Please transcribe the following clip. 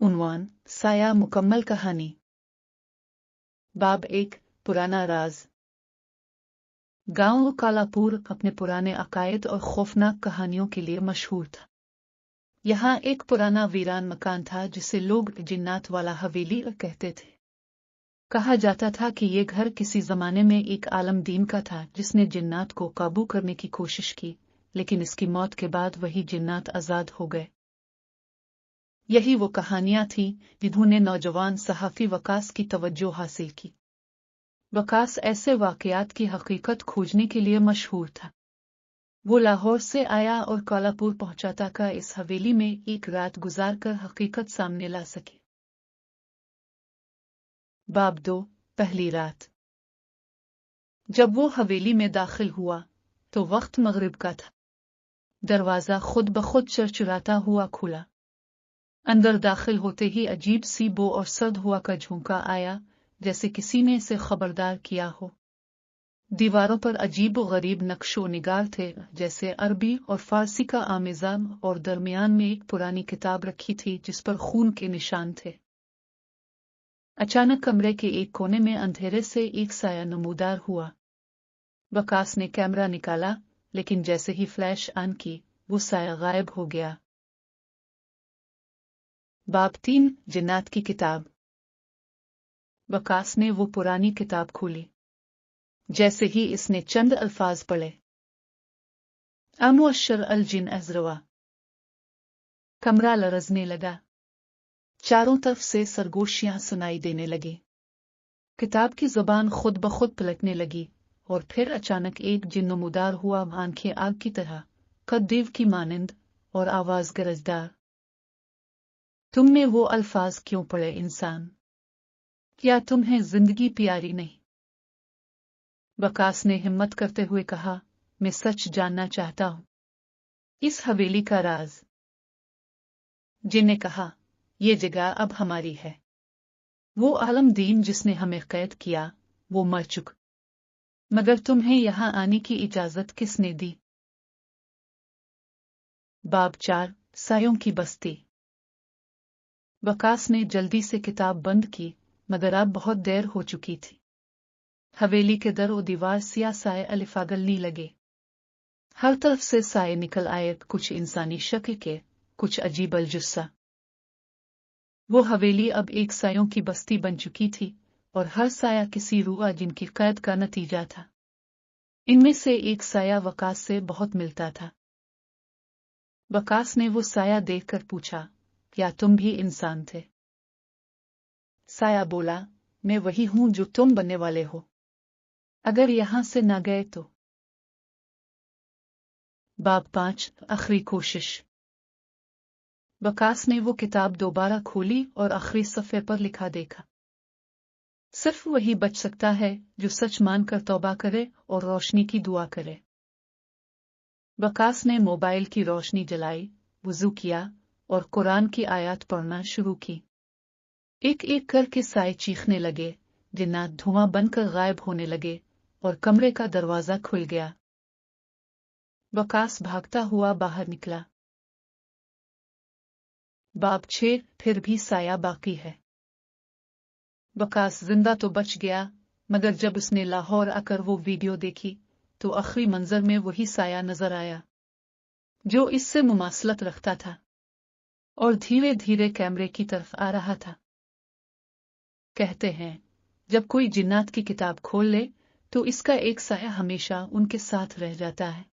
उन्वान साया मुकम्मल कहानी। बाब 1 पुराना राज। गांव कालापुर अपने पुराने अकायद और खौफनाक कहानियों के लिए मशहूर था। यहाँ एक पुराना वीरान मकान था जिसे लोग जिन्नात वाला हवेली कहते थे। कहा जाता था कि ये घर किसी जमाने में एक आलम दीन का था जिसने जिन्नात को काबू करने की कोशिश की, लेकिन इसकी मौत के बाद वही जिन्नात आजाद हो गए। यही वो कहानियां थीं जिन्होंने नौजवान सहाफी वकास की तवज्जो हासिल की। वकास ऐसे वाकयात की हकीकत खोजने के लिए मशहूर था। वो लाहौर से आया और कालापुर पहुंचा ताकि इस हवेली में एक रात गुजारकर हकीकत सामने ला सके। बाब 2 पहली रात। जब वो हवेली में दाखिल हुआ तो वक्त मगरिब का था। दरवाजा खुद ब खुद चरचराता हुआ खुला। अंदर दाखिल होते ही अजीब सी बो और सर्द हुआ का झोंका आया, जैसे किसी ने इसे खबरदार किया हो। दीवारों पर अजीब व गरीब नक्शो निगार थे, जैसे अरबी और फारसी का आमेज़ान, और दरमियान में एक पुरानी किताब रखी थी जिस पर खून के निशान थे। अचानक कमरे के एक कोने में अंधेरे से एक साया नमूदार हुआ। वकास ने कैमरा निकाला, लेकिन जैसे ही फ्लैश ऑन की वो साया गायब हो गया। बाब 3 जिन्नात की किताब। वकास ने वो पुरानी किताब खोली। जैसे ही इसने चंद अल्फाज पढ़े, अमुअश्शर अल जिन अज़रवा, कमरा लरजने लगा। चारों तरफ से सरगोशियां सुनाई देने लगी। किताब की जुबान खुद ब खुद पलटने लगी और फिर अचानक एक जिन नमूदार हुआ, आंखें आग की तरह, कद देव की मानंद और आवाज गरजदार। तुमने वो अल्फाज क्यों पढ़े इंसान? क्या तुम्हें जिंदगी प्यारी नहीं? वकास ने हिम्मत करते हुए कहा, मैं सच जानना चाहता हूं, इस हवेली का राज। जिन ने कहा, ये जगह अब हमारी है। वो आलम दीन जिसने हमें कैद किया वो मर चुका, मगर तुम्हें यहां आने की इजाजत किसने दी? बाब 4 सायों की बस्ती। वकास ने जल्दी से किताब बंद की, मगर अब बहुत देर हो चुकी थी। हवेली के दर और दीवार सिया साए अलिफागलनी लगे। हर तरफ से साए निकल आए, कुछ इंसानी शक्ल के, कुछ अजीब अलजुस्सा। वो हवेली अब एक सायों की बस्ती बन चुकी थी, और हर साया किसी रूह जिनकी कैद का नतीजा था। इनमें से एक साया वकास से बहुत मिलता था। वकास ने वो साया देखकर पूछा, क्या तुम भी इंसान थे? साया बोला, मैं वही हूं जो तुम बनने वाले हो, अगर यहां से न गए तो। बाब 5 आखिरी कोशिश। वकास ने वो किताब दोबारा खोली और आखिरी सफ़े पर लिखा देखा, सिर्फ वही बच सकता है जो सच मानकर तौबा करे और रोशनी की दुआ करे। वकास ने मोबाइल की रोशनी जलाई, वुजू किया और कुरान की आयत पढ़ना शुरू की। एक एक करके साए चीखने लगे, जिन्नात धुआं बनकर गायब होने लगे और कमरे का दरवाजा खुल गया। वकास भागता हुआ बाहर निकला। बाब 6 फिर भी साया बाकी है। वकास जिंदा तो बच गया, मगर जब उसने लाहौर आकर वो वीडियो देखी तो आखिरी मंजर में वही साया नजर आया जो इससे मुमासलत रखता था और धीरे धीरे कैमरे की तरफ आ रहा था। कहते हैं, जब कोई जिन्नात की किताब खोल ले तो इसका एक साया हमेशा उनके साथ रह जाता है।